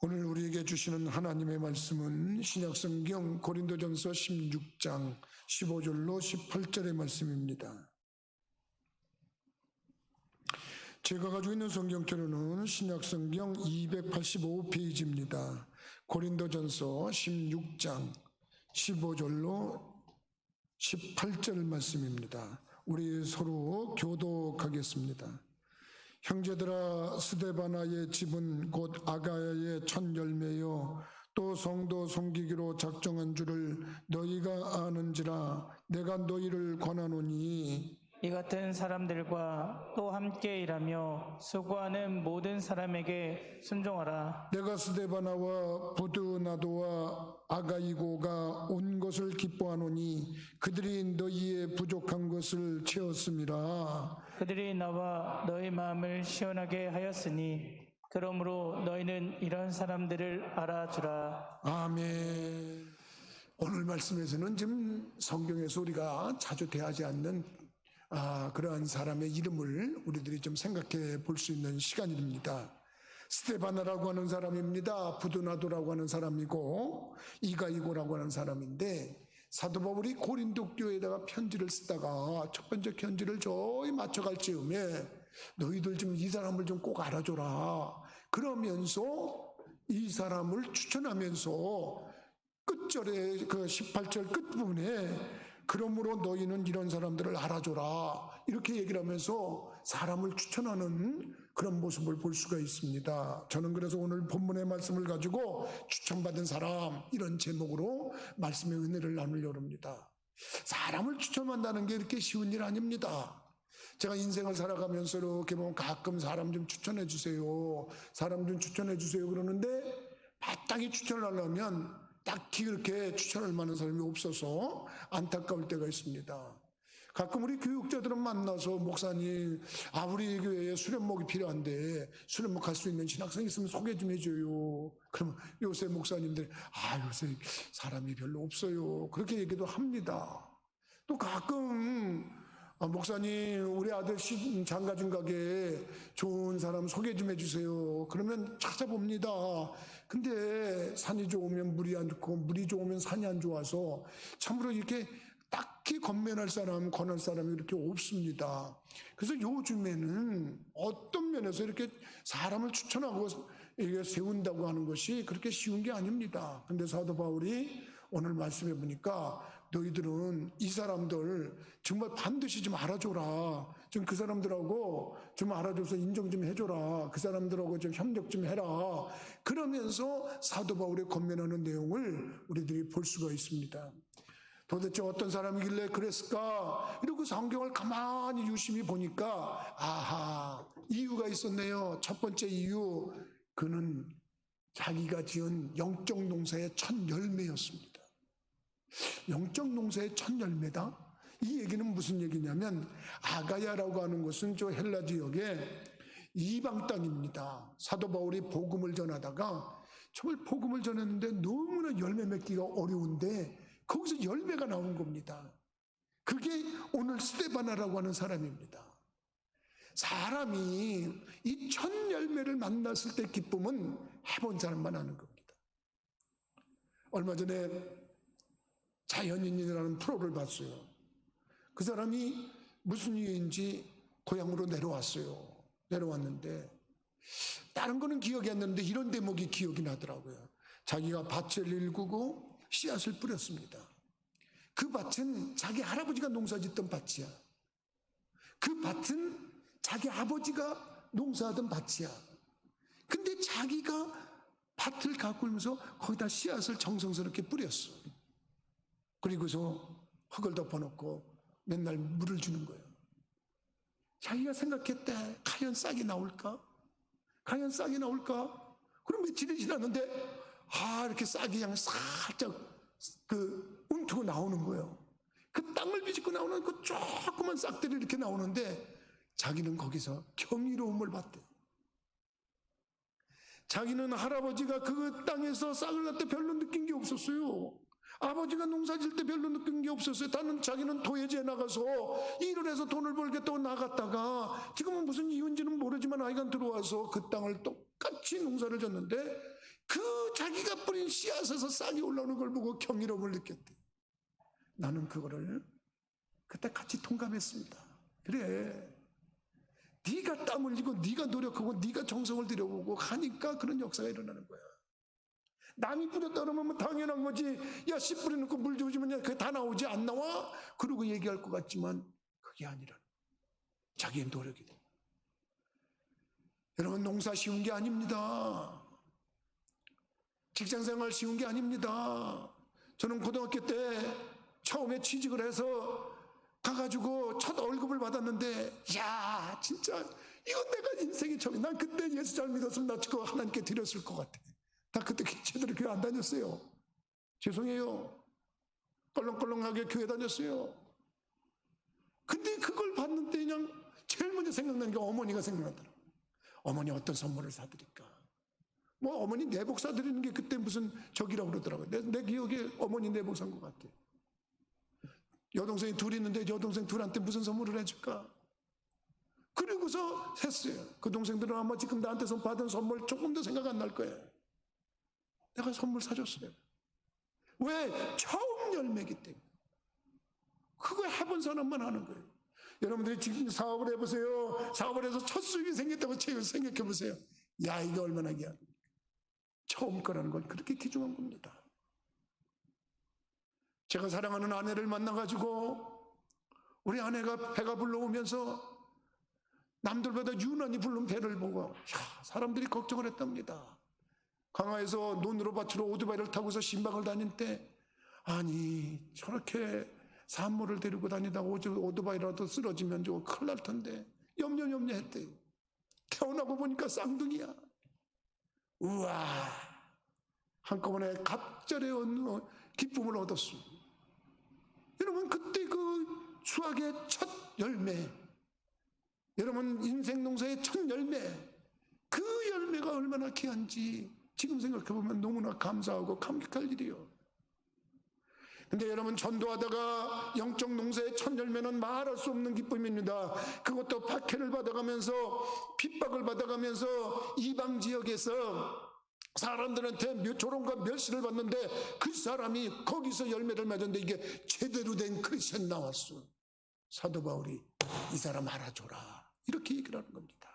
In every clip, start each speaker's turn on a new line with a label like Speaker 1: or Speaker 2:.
Speaker 1: 오늘 우리에게 주시는 하나님의 말씀은 신약성경 고린도전서 16장 15절로 18절의 말씀입니다. 제가 가지고 있는 성경표로는 신약성경 285페이지입니다. 고린도전서 16장 15절로 18절 말씀입니다. 우리 서로 교독하겠습니다. 형제들아, 스데바나의 집은 곧 아가야의 첫 열매요 또 성도 섬기기로 작정한 줄을 너희가 아는지라. 내가 너희를 권하노니
Speaker 2: 이 같은 사람들과 또 함께 일하며 수고하는 모든 사람에게 순종하라.
Speaker 1: 내가 스데바나와 부드나도와 아가이고가 온 것을 기뻐하노니 그들이 너희의 부족한 것을 채웠음이라.
Speaker 2: 그들이 나와 너희 마음을 시원하게 하였으니 그러므로 너희는 이런 사람들을 알아주라.
Speaker 1: 아멘. 오늘 말씀에서는 지금 성경에서 우리가 자주 대하지 않는 그러한 사람의 이름을 우리들이 좀 생각해 볼 수 있는 시간입니다. 스데바나라고 하는 사람입니다. 부드나도라고 하는 사람이고 이가이고라고 하는 사람인데, 사도 바울이 고린도 교회에다가 편지를 쓰다가 첫 번째 편지를 저희 맞춰갈 즈음에 너희들 좀 이 사람을 좀 꼭 알아줘라 그러면서 이 사람을 추천하면서 끝절에 그 18절 끝부분에 그러므로 너희는 이런 사람들을 알아줘라 이렇게 얘기를 하면서 사람을 추천하는 그런 모습을 볼 수가 있습니다. 저는 그래서 오늘 본문의 말씀을 가지고 추천받은 사람 이런 제목으로 말씀의 은혜를 나누려고 합니다. 사람을 추천한다는 게 이렇게 쉬운 일 아닙니다. 제가 인생을 살아가면서 이렇게 보면 가끔 사람 좀 추천해 주세요, 사람 좀 추천해 주세요 그러는데 마땅히 추천을 하려면 딱히 그렇게 추천할 만한 사람이 없어서 안타까울 때가 있습니다. 가끔 우리 교육자들은 만나서 목사님, 우리 교회에 수련목이 필요한데 수련목 할 수 있는 신학생 있으면 소개 좀 해줘요. 그러면 요새 목사님들이 요새 사람이 별로 없어요 그렇게 얘기도 합니다. 또 가끔 목사님, 우리 아들 장가준 가게에 좋은 사람 소개 좀 해주세요 그러면 찾아봅니다. 근데 산이 좋으면 물이 안 좋고 물이 좋으면 산이 안 좋아서 참으로 이렇게 딱히 권면할 사람, 권할 사람이 이렇게 없습니다. 그래서 요즘에는 어떤 면에서 이렇게 사람을 추천하고 이게 세운다고 하는 것이 그렇게 쉬운 게 아닙니다. 근데 사도 바울이 오늘 말씀해 보니까 너희들은 이 사람들 정말 반드시 좀 알아줘라. 좀 그 사람들하고 좀 알아줘서 인정 좀 해줘라. 그 사람들하고 좀 협력 좀 해라. 그러면서 사도 바울의 권면하는 내용을 우리들이 볼 수가 있습니다. 도대체 어떤 사람이길래 그랬을까? 이러고 성경을 가만히 유심히 보니까 이유가 있었네요. 첫 번째 이유, 그는 자기가 지은 영적 농사의 첫 열매였습니다. 영적 농사의 첫 열매다? 이 얘기는 무슨 얘기냐면 아가야라고 하는 곳은 저 헬라 지역의 이방 땅입니다. 사도 바울이 복음을 전하다가 정말 복음을 전했는데 너무나 열매 맺기가 어려운데 거기서 열매가 나온 겁니다. 그게 오늘 스데바나라고 하는 사람입니다. 사람이 이 첫 열매를 만났을 때 기쁨은 해본 사람만 아는 겁니다. 얼마 전에 자연인이라는 프로를 봤어요. 그 사람이 무슨 이유인지 고향으로 내려왔는데 다른 거는 기억이 안 나는데 이런 대목이 기억이 나더라고요. 자기가 밭을 일구고 씨앗을 뿌렸습니다. 그 밭은 자기 할아버지가 농사짓던 밭이야. 그 밭은 자기 아버지가 농사하던 밭이야. 근데 자기가 밭을 가꾸면서 거기다 씨앗을 정성스럽게 뿌렸어. 그리고서 흙을 덮어놓고 맨날 물을 주는 거예요. 자기가 생각했대. 과연 싹이 나올까? 과연 싹이 나올까? 그럼 며칠이 지났는데 이렇게 싹이 그냥 살짝 움트고 나오는 거예요. 그 땅을 비집고 나오는 그 조그만 싹들이 이렇게 나오는데 자기는 거기서 경이로움을 받대. 자기는 할아버지가 그 땅에서 싹을 낳을 때 별로 느낀 게 없었어요. 아버지가 농사질 때 별로 느낀 게 없었어요. 자기는 도예지에 나가서 일을 해서 돈을 벌겠다고 나갔다가 지금은 무슨 이유인지는 모르지만 아이가 들어와서 그 땅을 똑같이 농사를 졌는데 그 자기가 뿌린 씨앗에서 싹이 올라오는 걸 보고 경이로움을 느꼈대. 나는 그거를 그때 같이 동감했습니다. 그래, 네가 땀 흘리고 네가 노력하고 네가 정성을 들여보고 하니까 그런 역사가 일어나는 거야. 남이 뿌렸다 그러면 당연한 거지. 야, 씨 뿌려놓고 물 주우면 그게 다 나오지, 안 나와? 그러고 얘기할 것 같지만 그게 아니라 자기의 노력이 돼. 여러분, 농사 쉬운 게 아닙니다. 직장생활 쉬운 게 아닙니다. 저는 고등학교 때 처음에 취직을 해서 가가지고 첫 월급을 받았는데, 야, 진짜 이건 내가 인생이 처음이야. 난 그때 예수 잘 믿었으면 나 그거 하나님께 드렸을 것 같아. 나 그때 제대로 교회 안 다녔어요. 죄송해요. 껄렁껄렁하게 교회 다녔어요. 근데 그걸 받는데 그냥 제일 먼저 생각나는 게 어머니가 생각나더라고요. 어머니 어떤 선물을 사드릴까? 뭐 어머니 내복 사드리는 게 그때 무슨 적이라고 그러더라고요. 내 기억에 어머니 내복 산 것 같아. 여동생이 둘 있는데 여동생 둘한테 무슨 선물을 해줄까? 그리고서 했어요. 그 동생들은 아마 지금 나한테서 받은 선물 조금 더 생각 안 날 거예요. 내가 선물 사줬어요. 왜? 처음 열매기 때문에. 그거 해본 사람만 하는 거예요. 여러분들이 지금 사업을 해보세요. 사업을 해서 첫 수익이 생겼다고 생각해 보세요. 야, 이게 얼마나 귀합니까? 처음 거라는 건 그렇게 귀중한 겁니다. 제가 사랑하는 아내를 만나가지고 우리 아내가 배가 불러오면서 남들보다 유난히 부른 배를 보고, 사람들이 걱정을 했답니다. 강화에서 논으로 밭으로 오토바이를 타고서 신방을 다닐 때, 아니 저렇게 산모를 데리고 다니다가 오토바이라도 쓰러지면 저 큰일 날 텐데 염려했대요. 태어나고 보니까 쌍둥이야. 우와, 한꺼번에 갑절의 기쁨을 얻었습니다. 여러분, 그때 그 수학의 첫 열매, 여러분 인생 농사의 첫 열매, 그 열매가 얼마나 귀한지 지금 생각해보면 너무나 감사하고 감격할 일이요. 근데 여러분, 전도하다가 영적 농사의 첫 열매는 말할 수 없는 기쁨입니다. 그것도 박해를 받아가면서, 핍박을 받아가면서 이방 지역에서 사람들한테 조롱과 멸시를 받는데 그 사람이 거기서 열매를 맺었는데 이게 제대로 된 크리스천 나왔어. 사도 바울이 이 사람 알아줘라, 이렇게 얘기를 하는 겁니다.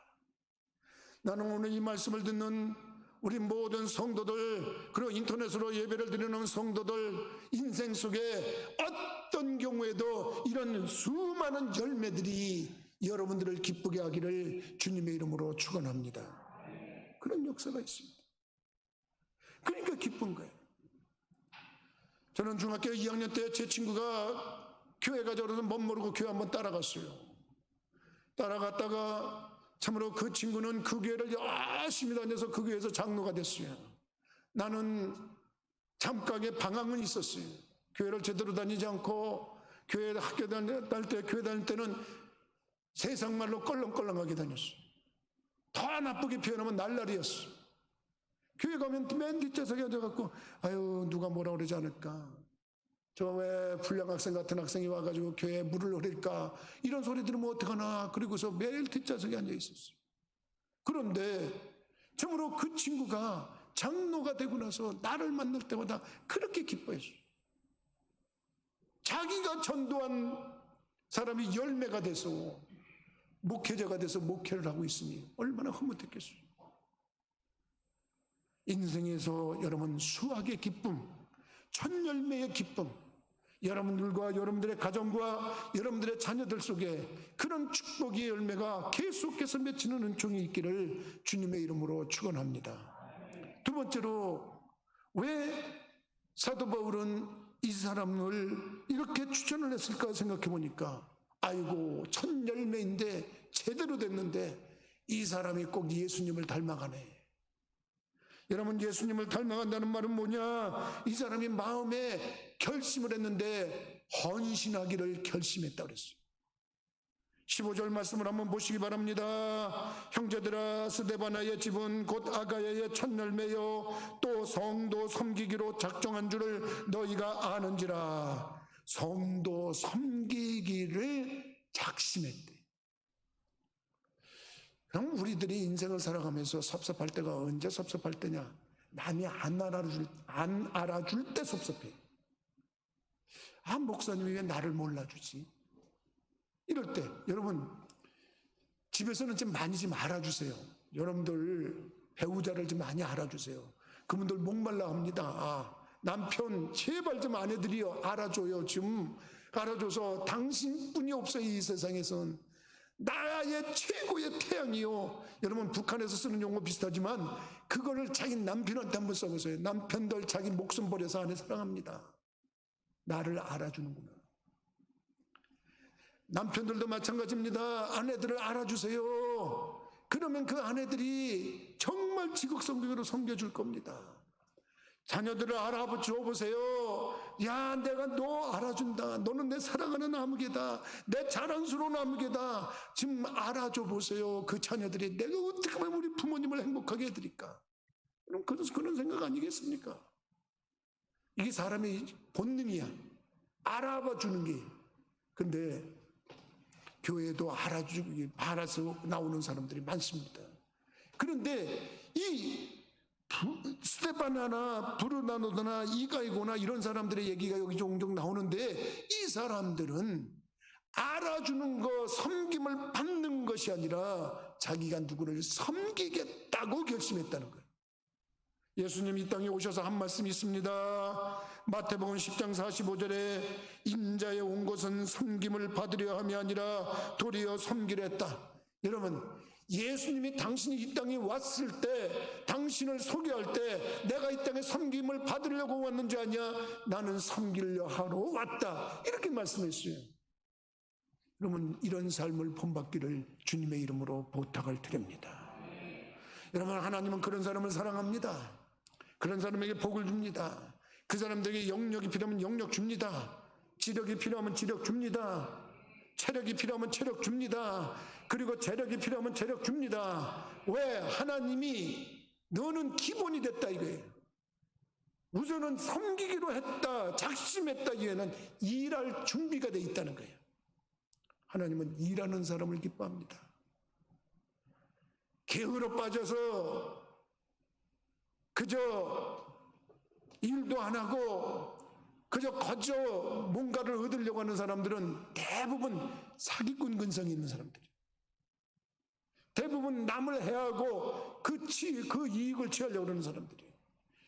Speaker 1: 나는 오늘 이 말씀을 듣는 우리 모든 성도들, 그리고 인터넷으로 예배를 드리는 성도들 인생 속에 어떤 경우에도 이런 수많은 열매들이 여러분들을 기쁘게 하기를 주님의 이름으로 축원합니다. 그런 역사가 있습니다. 그러니까 기쁜 거예요. 저는 중학교 2학년 때 제 친구가 교회 가자고 해서 멋 모르고 교회 한번 따라갔어요. 따라갔다가 참으로 그 친구는 그 교회를 열심히 다녀서 그 교회에서 장로가 됐어요. 나는 잠깐의 방황은 있었어요. 교회를 제대로 다니지 않고 학교 다닐 때, 교회 다닐 때는 세상 말로 껄렁껄렁하게 다녔어요. 더 나쁘게 표현하면 날라리였어요. 교회 가면 맨 뒷좌석에 앉아갖고, 아유, 누가 뭐라 그러지 않을까, 저 왜 불량 학생 같은 학생이 와가지고 교회에 물을 흐릴까, 이런 소리 들으면 어떡하나. 그리고서 매일 뒷좌석에 앉아 있었어요. 그런데 참으로 그 친구가 장로가 되고 나서 나를 만날 때마다 그렇게 기뻐했어요. 자기가 전도한 사람이 열매가 돼서 목회자가 돼서 목회를 하고 있으니 얼마나 흐뭇했겠어요. 인생에서 여러분, 수학의 기쁨, 첫 열매의 기쁨, 여러분들과 여러분들의 가정과 여러분들의 자녀들 속에 그런 축복의 열매가 계속해서 맺히는 은총이 있기를 주님의 이름으로 축원합니다. 두 번째로, 왜 사도 바울은 이 사람을 이렇게 추천을 했을까 생각해 보니까, 아이고, 첫 열매인데 제대로 됐는데 이 사람이 꼭 예수님을 닮아가네. 여러분, 예수님을 닮아간다는 말은 뭐냐? 이 사람이 마음에 결심을 했는데 헌신하기를 결심했다고 그랬어요. 15절 말씀을 한번 보시기 바랍니다. 형제들아, 스데바나의 집은 곧 아가야의 첫 열매요 또 성도 섬기기로 작정한 줄을 너희가 아는지라. 성도 섬기기를 작심했대. 그럼 우리들이 인생을 살아가면서 섭섭할 때가 언제 섭섭할 때냐? 남이 안 알아줄 때 섭섭해. 아, 목사님이 왜 나를 몰라주지? 이럴 때 여러분 집에서는 좀 많이 좀 알아주세요. 여러분들 배우자를 좀 많이 알아주세요. 그분들 목말라 합니다. 아, 남편 제발 좀 아내들이요 알아줘요. 좀 알아줘서 당신뿐이 없어요. 이 세상에선 나의 최고의 태양이요. 여러분 북한에서 쓰는 용어 비슷하지만 그거를 자기 남편한테 한번 써보세요. 남편들 자기 목숨 버려서 아내 사랑합니다. 나를 알아주는구나. 남편들도 마찬가지입니다. 아내들을 알아주세요. 그러면 그 아내들이 정말 지극성경으로 섬겨줄 겁니다. 자녀들을 알아줘 보세요. 야, 내가 너 알아준다. 너는 내 사랑하는 나무개다. 내 자랑스러운 나무개다. 지금 알아줘 보세요. 그 자녀들이 내가 어떻게 하면 우리 부모님을 행복하게 해드릴까? 그런 생각 아니겠습니까? 이게 사람의 본능이야. 알아봐 주는 게. 근데 교회도 알아서 나오는 사람들이 많습니다. 그런데 이 스테파나나 브루나노나 이가이고나 이런 사람들의 얘기가 여기 종종 나오는데 이 사람들은 알아주는 거, 섬김을 받는 것이 아니라 자기가 누구를 섬기겠다고 결심했다는 거예요. 예수님이 이 땅에 오셔서 한 말씀이 있습니다. 마태복음 10장 45절에 인자에 온 것은 섬김을 받으려 함이 아니라 도리어 섬기려 했다. 여러분, 예수님이 당신이 이 땅에 왔을 때, 당신을 소개할 때 내가 이 땅에 섬김을 받으려고 왔는지 아니야? 나는 섬기려 하러 왔다. 이렇게 말씀했어요. 여러분, 이런 삶을 본받기를 주님의 이름으로 부탁을 드립니다. 여러분, 하나님은 그런 사람을 사랑합니다. 그런 사람에게 복을 줍니다. 그 사람들에게 영력이 필요하면 영력 줍니다. 지력이 필요하면 지력 줍니다. 체력이 필요하면 체력 줍니다. 그리고 재력이 필요하면 재력 줍니다. 왜? 하나님이 너는 기본이 됐다 이거예요. 우선은 섬기기로 했다, 작심했다 이에는 일할 준비가 돼 있다는 거예요. 하나님은 일하는 사람을 기뻐합니다. 게으로 빠져서 그저 일도 안 하고 그저 거저 뭔가를 얻으려고 하는 사람들은 대부분 사기꾼 근성이 있는 사람들이에요. 대부분 남을 해하고 그 이익을 취하려고 하는 사람들이에요.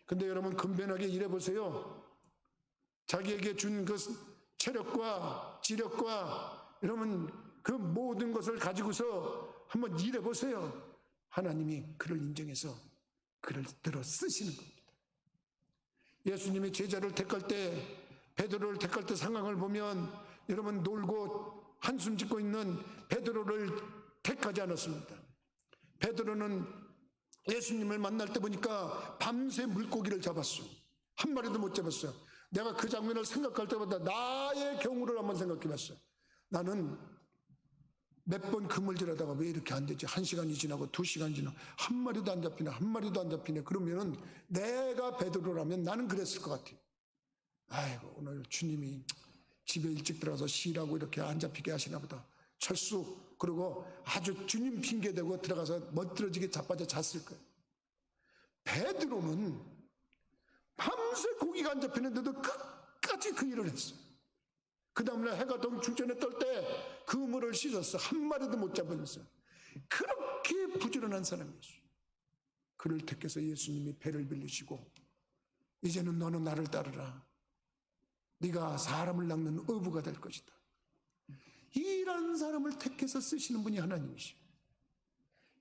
Speaker 1: 근데 여러분 근면하게 일해보세요. 자기에게 준 그 체력과 지력과 여러분 그 모든 것을 가지고서 한번 일해보세요. 하나님이 그를 인정해서 그를 들어 쓰시는 겁니다. 예수님이 제자를 택할 때, 베드로를 택할 때 상황을 보면 여러분 놀고 한숨 짓고 있는 베드로를 택하지 않았습니다. 베드로는 예수님을 만날 때 보니까 밤새 물고기를 잡았어요. 한 마리도 못 잡았어요. 내가 그 장면을 생각할 때마다 나의 경우를 한번 생각해 봤어요. 나는 몇 번 그물질하다가 왜 이렇게 안 되지? 1시간이 지나고 2시간 지나고 한 마리도 안 잡히네, 한 마리도 안 잡히네. 그러면은 내가 베드로라면 나는 그랬을 것 같아요. 아이고, 오늘 주님이 집에 일찍 들어가서 쉬라고 이렇게 안 잡히게 하시나 보다. 철수, 그리고 아주 주님 핑계대고 들어가서 멋들어지게 자빠져 잤을 거예요. 베드로는 밤새 고기가 안 잡히는데도 끝까지 그 일을 했어요. 그 다음날 해가 동충전에 떨 때 그물을 씻었어. 한 마리도 못 잡으면서. 그렇게 부지런한 사람이었어요. 그를 택해서 예수님이 배를 빌리시고 이제는 너는 나를 따르라. 네가 사람을 낚는 어부가 될 것이다. 이런 사람을 택해서 쓰시는 분이 하나님이시오.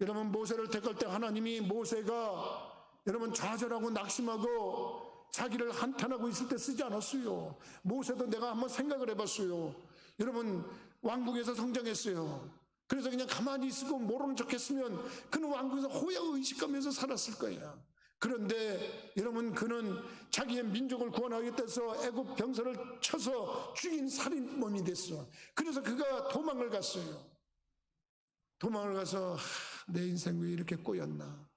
Speaker 1: 여러분 모세를 택할 때 하나님이 모세가 여러분 좌절하고 낙심하고 자기를 한탄하고 있을 때 쓰지 않았어요. 모세도 내가 한번 생각을 해봤어요. 여러분 왕궁에서 성장했어요. 그래서 그냥 가만히 있고 모르는 척 했으면 그는 왕궁에서 호야의식하면서 살았을 거예요. 그런데 여러분 그는 자기의 민족을 구원하겠다 해서 애굽 병사를 쳐서 죽인 살인범이 됐어. 그래서 그가 도망을 갔어요. 도망을 가서 내 인생 왜 이렇게 꼬였나,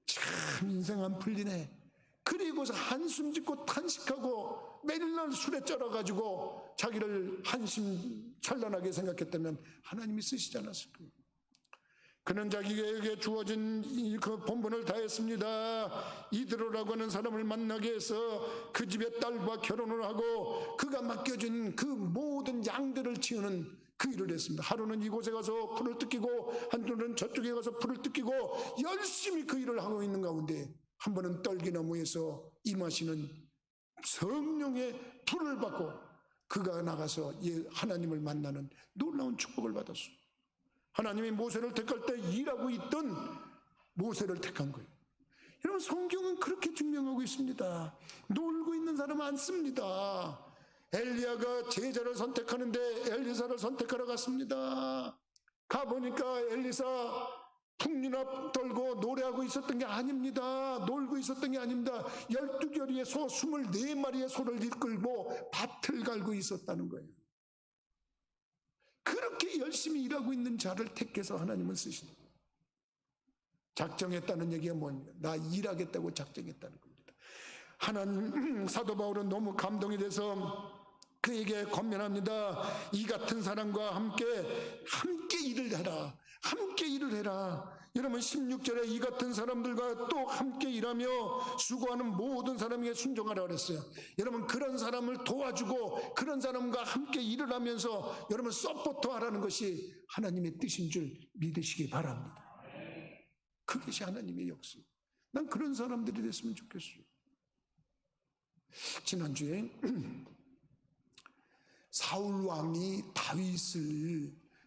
Speaker 1: 참 인생 안 풀리네. 그리고서 한숨 짓고 탄식하고 매일날 술에 쩔어가지고 자기를 한심 찬란하게 생각했다면 하나님이 쓰시지 않았을까요? 그는 자기에게 주어진 그 본분을 다했습니다. 이드로라고 하는 사람을 만나게 해서 그 집의 딸과 결혼을 하고 그가 맡겨진 그 모든 양들을 치우는 그 일을 했습니다. 하루는 이곳에 가서 풀을 뜯기고 한쪽은 저쪽에 가서 풀을 뜯기고 열심히 그 일을 하고 있는 가운데 한 번은 떨기나무에서 임하시는 성령의 불을 받고 그가 나가서 하나님을 만나는 놀라운 축복을 받았어요. 하나님이 모세를 택할 때 일하고 있던 모세를 택한 거예요. 여러분, 성경은 그렇게 증명하고 있습니다. 놀고 있는 사람 많습니다. 엘리야가 제자를 선택하는데 엘리사를 선택하러 갔습니다. 가보니까 엘리사 풍류나 떨고 노래하고 있었던 게 아닙니다. 놀고 있었던 게 아닙니다. 12결의의 소 24마리의 소를 이끌고 밭을 갈고 있었다는 거예요. 그렇게 열심히 일하고 있는 자를 택해서 하나님은 쓰시는 거예요. 작정했다는 얘기가 뭐냐? 나 일하겠다고 작정했다는 겁니다. 하나님, 사도 바울은 너무 감동이 돼서 그에게 권면합니다. 이 같은 사람과 함께 일을 해라. 함께 일을 해라. 여러분, 16절에 이 같은 사람들과 또 함께 일하며 수고하는 모든 사람에게 순종하라 그랬어요. 여러분, 그런 사람을 도와주고 그런 사람과 함께 일을 하면서 여러분 서포트하라는 것이 하나님의 뜻인 줄 믿으시기 바랍니다. 그것이 하나님의 역사. 난 그런 사람들이 됐으면 좋겠어요. 지난주에 사울 왕이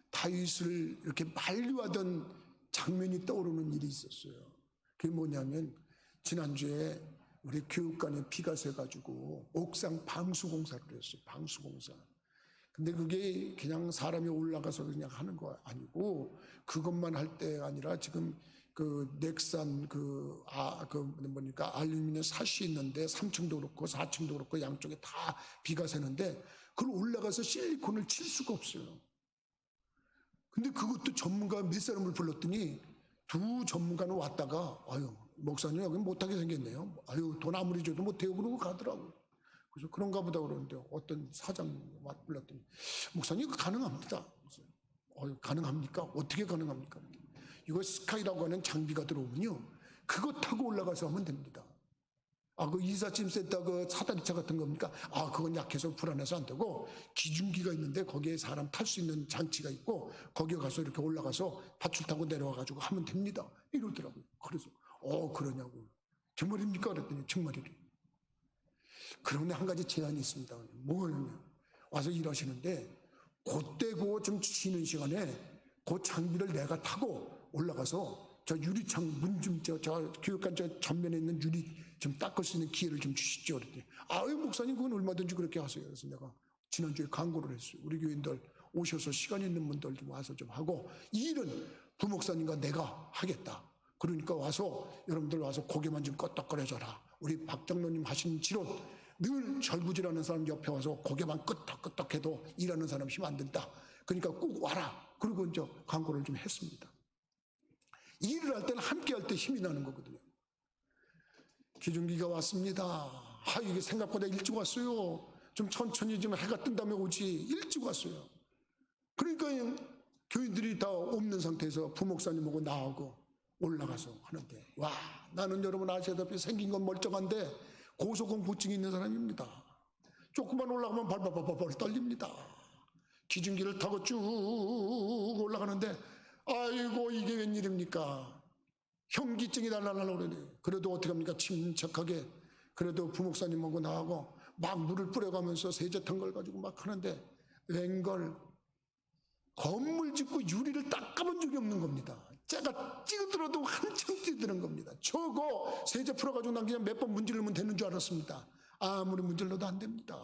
Speaker 1: 다윗을 이렇게 만류하던 장면이 떠오르는 일이 있었어요. 그게 뭐냐면 지난주에 우리 교육관에 비가 새가지고 옥상 방수공사를 했어요. 방수공사. 근데 그게 그냥 사람이 올라가서 그냥 하는 거 아니고 그것만 할 때 아니라 지금 그 넥산 알루미늄 삿이 있는데 3층도 그렇고 4층도 그렇고 양쪽에 다 비가 새는데 그걸 올라가서 실리콘을 칠 수가 없어요. 근데 그것도 전문가 몇 사람을 불렀더니 두 전문가는 왔다가 아유 목사님 여기 못하게 생겼네요. 아유 돈 아무리 줘도 못해요 그러고 가더라고요. 그래서 그런가 보다 그러는데 어떤 사장 불렀더니 목사님 이거 가능합니다. 가능합니까? 어떻게 가능합니까? 이거 스카이라고 하는 장비가 들어오면요 그거 타고 올라가서 하면 됩니다. 그 이삿짐 센터 그 사다리차 같은 겁니까? 그건 약해서 불안해서 안 되고 기중기가 있는데 거기에 사람 탈 수 있는 장치가 있고 거기에 가서 이렇게 올라가서 밧줄 타고 내려와가지고 하면 됩니다. 이러더라고요. 그래서 그러냐고. 정말입니까? 그랬더니 정말이래요. 그런데 한 가지 제한이 있습니다. 뭐냐면 와서 일하시는데 그때 좀 쉬는 시간에 그 장비를 내가 타고 올라가서 저 유리창 문 좀 저 교육관 저 전면에 있는 유리 좀 닦을 수 있는 기회를 좀 주시죠. 그랬더니 목사님 그건 얼마든지 그렇게 하세요. 그래서 내가 지난주에 광고를 했어요. 우리 교인들 오셔서 시간 있는 분들 좀 와서 좀 하고 이 일은 부목사님과 내가 하겠다. 그러니까 와서 여러분들 와서 고개만 좀 끄덕거려줘라. 우리 박 장로님 하시는 지론 늘 절구질하는 사람 옆에 와서 고개만 끄덕끄덕해도 일하는 사람 힘 안 든다. 그러니까 꼭 와라. 그리고 이제 광고를 좀 했습니다. 일을 할 때는 함께 할 때 힘이 나는 거거든요. 기중기가 왔습니다. 이게 생각보다 일찍 왔어요. 좀 천천히 좀 해가 뜬 다음에 오지. 일찍 왔어요. 그러니까 교인들이 다 없는 상태에서 부목사님하고 나하고 올라가서 하는데 나는 여러분 아시다시피 생긴 건 멀쩡한데 고소공포증이 있는 사람입니다. 조금만 올라가면 발발발발 떨립니다. 기중기를 타고 쭉 올라가는데 아이고 이게 웬일입니까? 현기증이 날라가려고 그러네. 그래도 어떻게 합니까? 침착하게 그래도 부목사님하고 나하고 막 물을 뿌려가면서 세제탄 걸 가지고 막 하는데 웬걸 건물 짓고 유리를 닦아본 적이 없는 겁니다. 제가 찌들어도 한참 찌드는 겁니다. 저거 세제 풀어가지고 난 그냥 몇 번 문질르면 되는 줄 알았습니다. 아무리 문질러도 안 됩니다.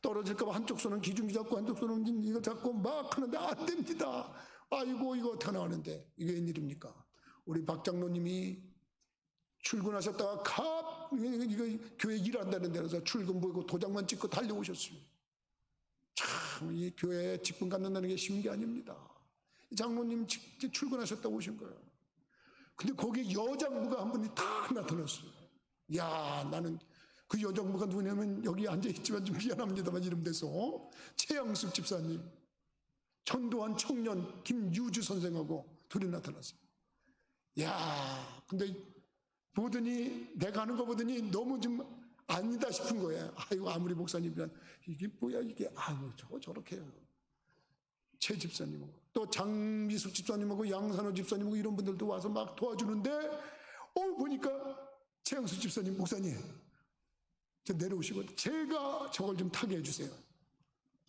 Speaker 1: 떨어질까봐 한쪽 손은 기중기 잡고 한쪽 손은 이거 잡고 막 하는데 안 됩니다. 아이고 이거 어떻게 나오는데 이게 웬일입니까? 우리 박 장로님이 출근하셨다가 이거 교회 일한다는 데서 출근 보이고 도장만 찍고 달려오셨어요. 참 이 교회에 직분 갖는다는 게 쉬운 게 아닙니다. 장로님 출근하셨다고 오신 거예요. 근데 거기에 여장부가 한 분이 딱 나타났어요. 나는 그 여장부가 누구냐면 여기 앉아있지만 좀 미안합니다만 이름 돼서 최양숙 집사님, 전도한 청년 김유주 선생하고 둘이 나타났어요. 야, 근데 보더니 내가 하는 거 보더니 너무 좀 아니다 싶은 거야. 아이고, 아무리 목사님이면 이게 뭐야 이게. 아유, 저거 저렇게 해요. 최 집사님하고 또 장미숙 집사님하고 양산호 집사님하고 이런 분들도 와서 막 도와주는데 보니까 최영수 집사님, 목사님 저 내려오시고 제가 저걸 좀 타게 해주세요.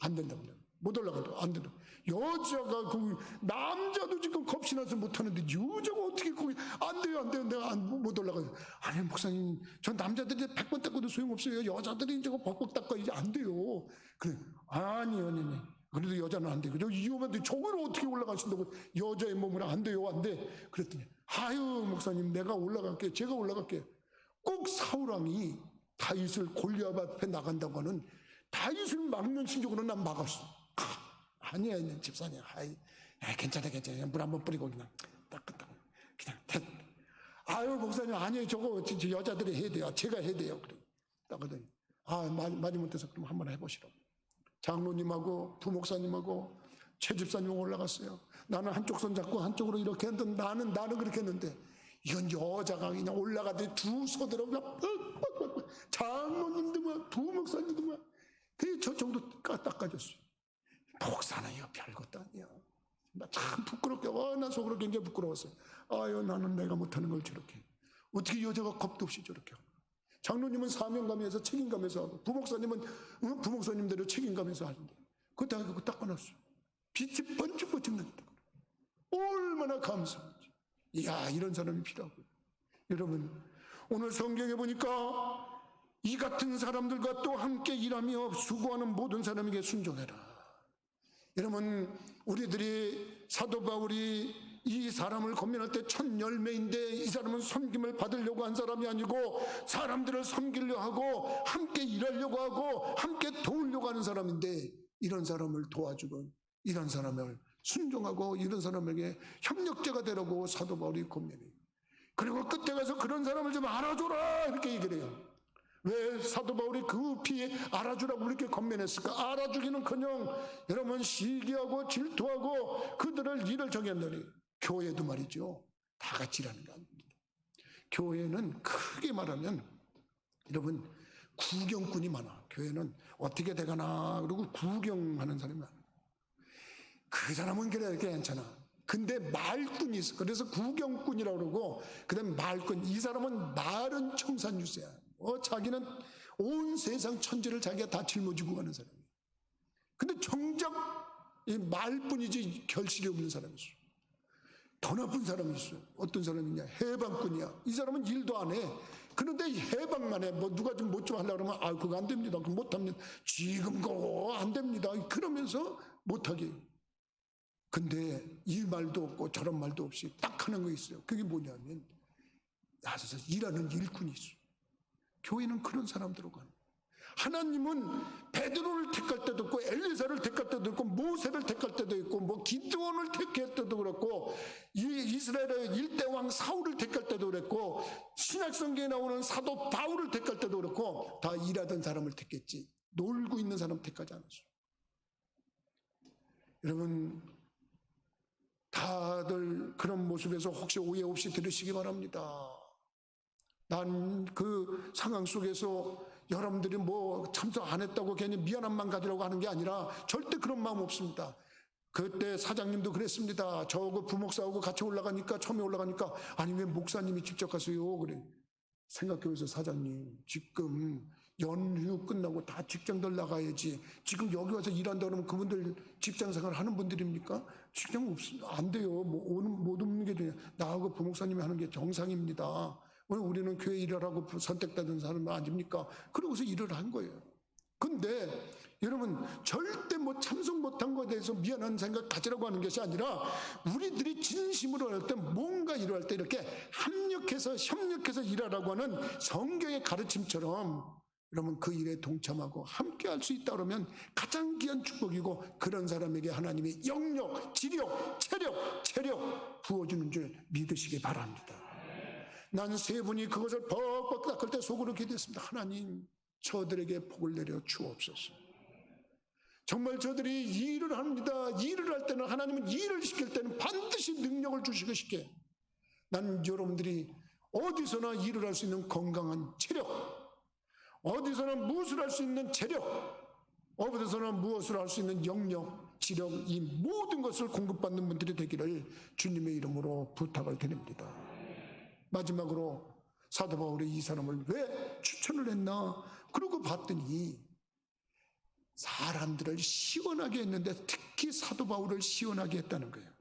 Speaker 1: 안 된다고. 못 올라가도 안 된다. 여자가 그 남자도 지금 겁신나서 못하는데 여자가 어떻게 거기 안 돼요. 내가 못 올라가요. 아니 목사님, 저 남자들이 100번 닦아도 소용없어요. 여자들이 저거 벅벅 닦아 이제 안 돼요. 그래. 아니요. 그래도 여자는 안 돼요. 저 위험한데 저걸 어떻게 올라가신다고. 여자의 몸을 안 돼요. 안 돼. 그랬더니 아유 목사님, 내가 올라갈게. 제가 올라갈게. 꼭 사울왕이 다윗을 골리앗 앞에 나간다고 하는 다윗을 막는 심정으로 난 막았어. 아니야 집사님. 괜찮아. 물 한번 뿌리고 그냥 따끈따끈 그냥 아유 목사님, 아니에요. 저거 여자들이 해야 돼요. 제가 해야 돼요. 그래. 따거든. 마지못해서 그럼 한번 해보시라고. 장로님하고 부목사님하고 최 집사님 올라갔어요. 나는 한쪽 손 잡고 한쪽으로 이렇게 했는데 나는 그렇게 했는데 이건 여자가 그냥 올라가더니 두 손으로 그냥 뻑뻑뻑 장로님도 막 부목사님도 막 그게 저 정도 닦아줬어요. 목사는 이거 별것도 아니야. 나 참 부끄럽게, 나 속으로 굉장히 부끄러웠어요. 아유, 나는 내가 못하는 걸 저렇게. 어떻게 여자가 겁도 없이 저렇게 하고. 장로님은 사명감에서 책임감에서 하고, 부목사님은 부목사님대로 책임감에서 하는데, 그거 다 그거 닦아놨어. 빛이 번쩍번쩍 납니다. 얼마나 감사한지. 이야, 이런 사람이 필요하고요. 여러분, 오늘 성경에 보니까 이 같은 사람들과 또 함께 일하며 수고하는 모든 사람에게 순종해라. 여러분, 우리들이 사도 바울이 이 사람을 권면할 때 첫 열매인데 이 사람은 섬김을 받으려고 한 사람이 아니고 사람들을 섬기려 하고 함께 일하려고 하고 함께 도우려고 하는 사람인데 이런 사람을 도와주고 이런 사람을 순종하고 이런 사람에게 협력자가 되라고 사도 바울이 권면해요. 그리고 끝에 가서 그런 사람을 좀 알아줘라 이렇게 얘기를 해요. 왜 사도 바울이 급히 알아주라고 이렇게 권면했을까? 알아주기는커녕 여러분 시기하고 질투하고 그들을 일을 정했느니 교회도 말이죠. 다 같이 일하는 거 아닙니다. 교회는 크게 말하면 여러분 구경꾼이 많아. 교회는 어떻게 돼가나 그러고 구경하는 사람이 많아. 그 사람은 그래 괜찮아. 근데 말꾼이 있어. 그래서 구경꾼이라고 그러고 그다음에 말꾼. 이 사람은 말은 청산유세야. 자기는 온 세상 천지를 자기가 다 짊어지고 가는 사람이에요. 근데 정작 이 말뿐이지 결실이 없는 사람이 있어. 더 나쁜 사람이 있어. 어떤 사람이냐? 해방꾼이야. 이 사람은 일도 안 해. 그런데 해방만 해. 누가 좀 못 좀 하려고 그러면 그거 안 됩니다. 그거 못 합니다. 지금 그거 안 됩니다. 그러면서 못 하게 해요. 근데 이 말도 없고 저런 말도 없이 딱 하는 거 있어요. 그게 뭐냐면 나서서 일하는 일꾼이 있어. 교회는 그런 사람들로 가는 거예요. 하나님은 베드로를 택할 때도 있고 엘리사를 택할 때도 있고 모세를 택할 때도 있고 기드온을 택할 때도 그렇고 이스라엘의 일대왕 사울을 택할 때도 그랬고 신약성경에 나오는 사도 바울을 택할 때도 그렇고 다 일하던 사람을 택했지 놀고 있는 사람 택하지 않았어요. 여러분 다들 그런 모습에서 혹시 오해 없이 들으시기 바랍니다. 난 그 상황 속에서 여러분들이 참석 안 했다고 괜히 미안함만 가지라고 하는 게 아니라 절대 그런 마음 없습니다. 그때 사장님도 그랬습니다. 저거 부목사하고 같이 올라가니까 처음에 올라가니까 아니 왜 목사님이 직접 가세요? 그래. 생각해보세요. 사장님 지금 연휴 끝나고 다 직장들 나가야지. 지금 여기 와서 일한다 그러면 그분들 직장생활 하는 분들입니까? 직장 안 돼요. 못 없는 게 되냐. 나하고 부목사님이 하는 게 정상입니다. 우리는 교회 일을 하고 선택받은 사람 아닙니까? 그러고서 일을 한 거예요. 근데 여러분 절대 참석 못한 것에 대해서 미안한 생각 가지라고 하는 것이 아니라 우리들이 진심으로 할 때 뭔가 일을 할 때 이렇게 협력해서 일하라고 하는 성경의 가르침처럼 여러분 그 일에 동참하고 함께 할 수 있다 그러면 가장 귀한 축복이고 그런 사람에게 하나님이 영력, 지력, 체력 부어주는 줄 믿으시기 바랍니다. 난 세 분이 그것을 벅벅 닦을 때 속으로 기도했습니다. 하나님 저들에게 복을 내려 주옵소서. 정말 저들이 일을 합니다. 일을 할 때는 하나님은 일을 시킬 때는 반드시 능력을 주시고 싶게 난 여러분들이 어디서나 일을 할 수 있는 건강한 체력, 어디서나 무엇을 할 수 있는 체력, 어디서나 무엇을 할 수 있는 영역, 지력, 이 모든 것을 공급받는 분들이 되기를 주님의 이름으로 부탁을 드립니다. 마지막으로 사도 바울이 이 사람을 왜 추천을 했나? 그러고 봤더니 사람들을 시원하게 했는데 특히 사도 바울을 시원하게 했다는 거예요.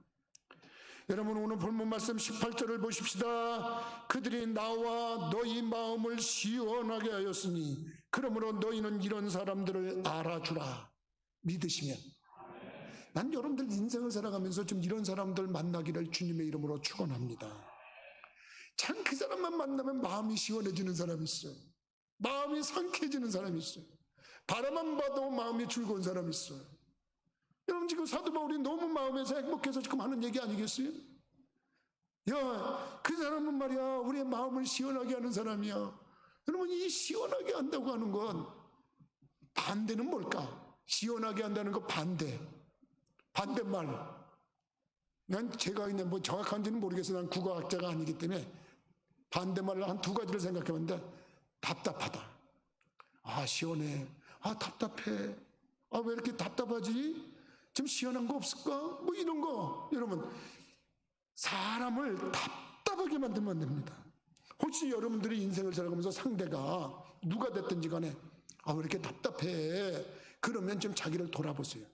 Speaker 1: 여러분, 오늘 본문 말씀 18절을 보십시다. 그들이 나와 너희 마음을 시원하게 하였으니 그러므로 너희는 이런 사람들을 알아주라. 믿으시면. 난 여러분들 인생을 살아가면서 좀 이런 사람들 만나기를 주님의 이름으로 축원합니다. 참 그 사람만 만나면 마음이 시원해지는 사람이 있어요. 마음이 상쾌해지는 사람이 있어요. 바라만 봐도 마음이 즐거운 사람이 있어요. 여러분, 지금 사도 바울이 너무 마음에서 행복해서 지금 하는 얘기 아니겠어요? 야, 그 사람은 말이야 우리의 마음을 시원하게 하는 사람이야. 여러분, 이 시원하게 한다고 하는 건 반대는 뭘까? 시원하게 한다는 거 반대말. 난 제가 있는 뭐 정확한지는 모르겠어요. 난 국어학자가 아니기 때문에 반대말을 한 두 가지를 생각해봤는데, 답답하다. 아, 시원해. 아, 답답해. 아, 왜 이렇게 답답하지? 좀 시원한 거 없을까? 뭐 이런 거. 여러분, 사람을 답답하게 만들면 안 됩니다. 혹시 여러분들이 인생을 살아가면서 상대가 누가 됐든지 간에 아, 왜 이렇게 답답해? 그러면 좀 자기를 돌아보세요.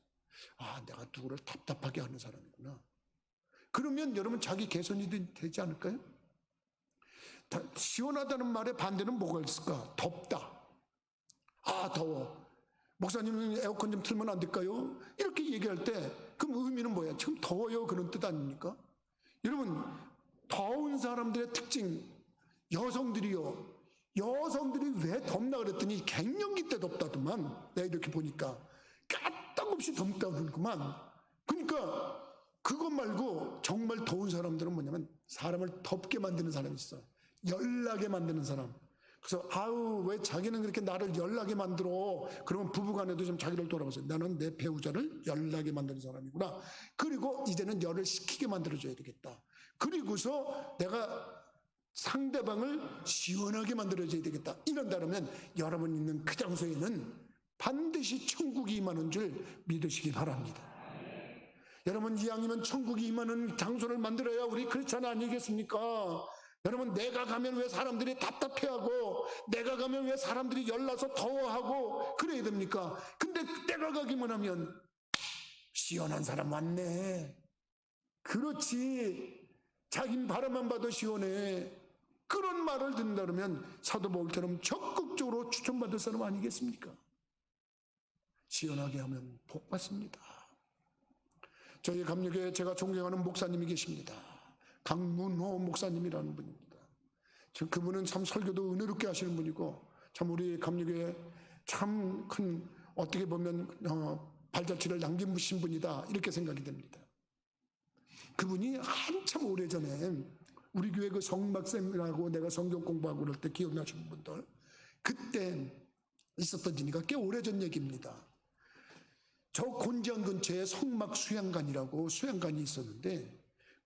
Speaker 1: 아, 내가 누구를 답답하게 하는 사람이구나. 그러면 여러분 자기 개선이 되지 않을까요? 시원하다는 말의 반대는 뭐가 있을까? 덥다. 아, 더워. 목사님은 에어컨 좀 틀면 안 될까요? 이렇게 얘기할 때 그럼 의미는 뭐야? 지금 더워요, 그런 뜻 아닙니까? 여러분, 더운 사람들의 특징, 여성들이요. 여성들이 왜 덥나 그랬더니 갱년기 때 덥다더만. 내가 이렇게 보니까 까딱없이 덥다 그러구만. 그러니까 그것 말고 정말 더운 사람들은 뭐냐면 사람을 덥게 만드는 사람이 있어. 열나게 만드는 사람. 그래서 아우, 왜 자기는 그렇게 나를 열나게 만들어? 그러면 부부간에도 좀 자기를 돌아보세요. 나는 내 배우자를 열나게 만드는 사람이구나. 그리고 이제는 열을 식히게 만들어줘야 되겠다. 그리고서 내가 상대방을 시원하게 만들어줘야 되겠다. 이런다면 여러분 있는 그 장소에는 반드시 천국이 임하는 줄 믿으시기 바랍니다. 여러분, 이왕이면 천국이 임하는 장소를 만들어야 우리 크리스찬 아니겠습니까? 여러분, 내가 가면 왜 사람들이 답답해하고, 내가 가면 왜 사람들이 열나서 더워하고 그래야 됩니까? 근데 내가 가기만 하면 시원한 사람 많네. 그렇지. 자긴 바라만 봐도 시원해. 그런 말을 듣는다 그러면 사도 바울처럼 적극적으로 추천받을 사람 아니겠습니까? 시원하게 하면 복 받습니다. 저희 감리교에 제가 존경하는 목사님이 계십니다. 강문호 목사님이라는 분입니다. 그분은 참 설교도 은혜롭게 하시는 분이고, 참 우리 감리교에 참 큰 어떻게 보면 발자취를 남기신 분이다, 이렇게 생각이 됩니다. 그분이 한참 오래전에 우리 교회 그 성막쌤이라고 내가 성경 공부하고 그럴 때 기억나시는 분들, 그때 있었던 일이가 꽤 오래전 얘기입니다. 저 곤지암 근처에 성막 수양관이라고 수양관이 있었는데,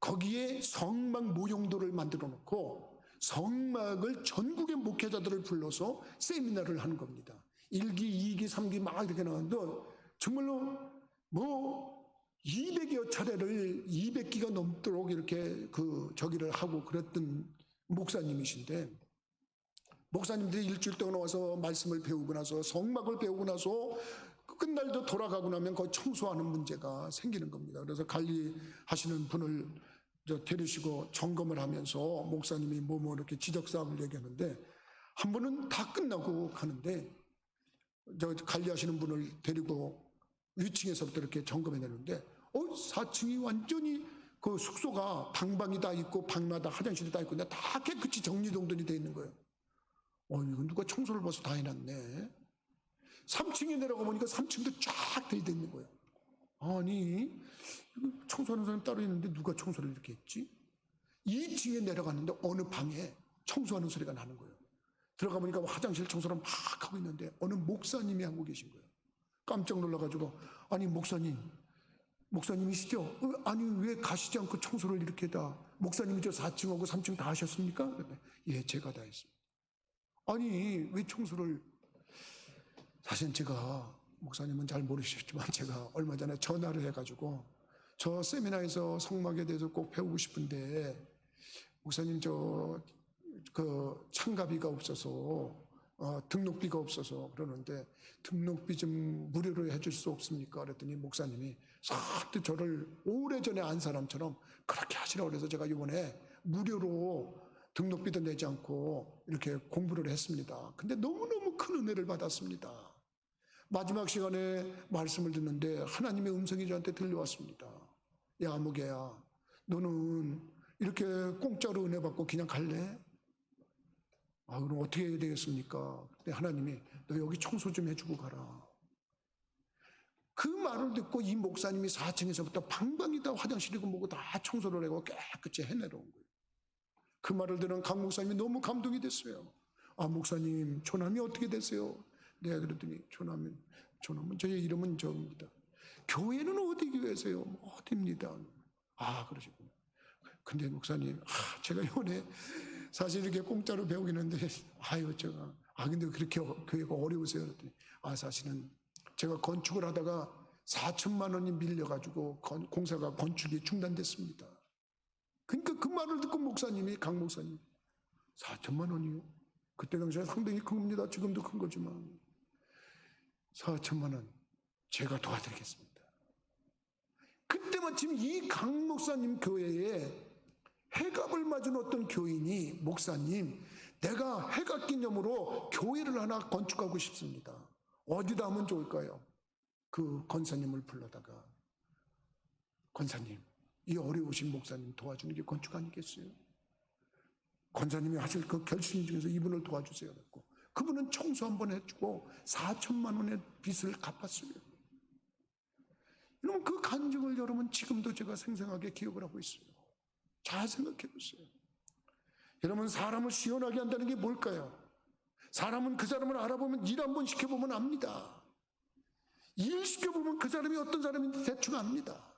Speaker 1: 거기에 성막 모형도를 만들어 놓고 성막을 전국의 목회자들을 불러서 세미나를 하는 겁니다. 1기, 2기, 3기 막 이렇게 나왔는데 정말로 뭐 200여 차례를 200기가 넘도록 이렇게 저기를 하고 그랬던 목사님이신데, 목사님들이 일주일 동안 와서 말씀을 배우고 나서 성막을 배우고 나서 끝날도 돌아가고 나면 거의 청소하는 문제가 생기는 겁니다. 그래서 관리하시는 분을 데리시고 점검을 하면서 목사님이 뭐 이렇게 지적사항을 얘기하는데, 한 번은 다 끝나고 가는데 관리하시는 분을 데리고 위층에서부터 이렇게 점검해 내는데 4층이 완전히 그 숙소가 방방이 다 있고 방마다 화장실이 다 있고 다 깨끗이 정리정돈이 돼 있는 거예요. 이거 누가 청소를 벌써 다 해놨네. 3층에 내려가 보니까 3층도 쫙 돼 있는 거예요. 아니, 청소하는 사람이 따로 있는데 누가 청소를 이렇게 했지? 2층에 내려갔는데 어느 방에 청소하는 소리가 나는 거예요. 들어가 보니까 화장실 청소를 막 하고 있는데 어느 목사님이 하고 계신 거예요. 깜짝 놀라가지고, 아니 목사님, 목사님이시죠? 아니 왜 가시지 않고 청소를 이렇게 다, 목사님이 저 4층하고 3층 다 하셨습니까? 그랬더니, 예, 제가 다 했습니다. 아니 왜 청소를, 사실 제가, 목사님은 잘 모르시겠지만 제가 얼마 전에 전화를 해가지고 저 세미나에서 성막에 대해서 꼭 배우고 싶은데 목사님 그 참가비가 없어서 등록비가 없어서 그러는데 등록비 좀 무료로 해줄 수 없습니까? 그랬더니 목사님이 선뜻 저를 오래전에 안 사람처럼 그렇게 하시라고 그래서 제가 이번에 무료로 등록비도 내지 않고 이렇게 공부를 했습니다. 근데 너무너무 큰 은혜를 받았습니다. 마지막 시간에 말씀을 듣는데 하나님의 음성이 저한테 들려왔습니다. 야, 무개야, 너는 이렇게 공짜로 은혜 받고 그냥 갈래? 그럼 어떻게 해야 되겠습니까? 근데 하나님이 너 여기 청소 좀 해주고 가라. 그 말을 듣고 이 목사님이 4층에서부터 방방이다 화장실이고 뭐고 다 청소를 하고 깨끗이 해내려온 거예요. 그 말을 들은 강 목사님이 너무 감동이 됐어요. 목사님 조남이 어떻게 되세요? 내가 그랬더니 조남은 저의 이름은 저입니다. 교회는 어디 교회세요? 어디입니다. 그러시군요. 근데 목사님, 제가 이번에 사실 이렇게 공짜로 배우긴 했는데, 근데 그렇게 교회가 어려우세요? 그랬더니, 사실은 제가 건축을 하다가 4천만 원이 밀려가지고 공사가 건축이 중단됐습니다. 그러니까 그 말을 듣고 목사님이, 강 목사님, 4천만 원이요? 그때 당시에 상당히 큰 겁니다. 지금도 큰 거지만. 4천만 원, 제가 도와드리겠습니다. 그때 마침 이 강 목사님 교회에 해갑을 맞은 어떤 교인이, 목사님, 내가 해갑 기념으로 교회를 하나 건축하고 싶습니다. 어디다 하면 좋을까요? 그 권사님을 불러다가, 권사님, 이 어려우신 목사님 도와주는 게 건축 아니겠어요? 권사님이 하실 그 결심 중에서 이분을 도와주세요. 그분은 청소 한번 해주고 4천만 원의 빚을 갚았어요. 여러분, 그 간증을 여러분 지금도 제가 생생하게 기억을 하고 있어요. 잘 생각해 보세요. 여러분, 사람을 시원하게 한다는 게 뭘까요? 사람은 그 사람을 알아보면 일 한번 시켜보면 압니다. 일 시켜보면 그 사람이 어떤 사람인지 대충 압니다.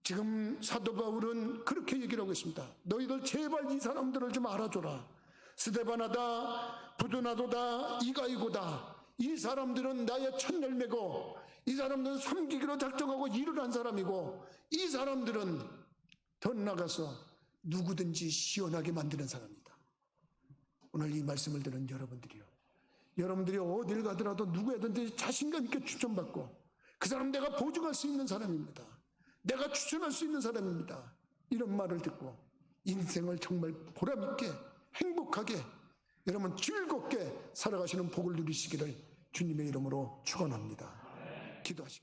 Speaker 1: 지금 사도 바울은 그렇게 얘기를 하고 있습니다. 너희들 제발 이 사람들을 좀 알아줘라. 스데바나다, 부두나도다, 이가이고다. 이 사람들은 나의 첫 열매고, 이 사람들은 섬기기로 작정하고 일을 한 사람이고, 이 사람들은 더 나가서 누구든지 시원하게 만드는 사람이다. 오늘 이 말씀을 들은 여러분들이 어딜 가더라도 누구에든지 자신감 있게 추천받고, 그 사람 내가 보증할 수 있는 사람입니다. 내가 추천할 수 있는 사람입니다. 이런 말을 듣고 인생을 정말 보람있게 행복하게 여러분 즐겁게 살아가시는 복을 누리시기를 주님의 이름으로 축원합니다. 기도하시겠습니다.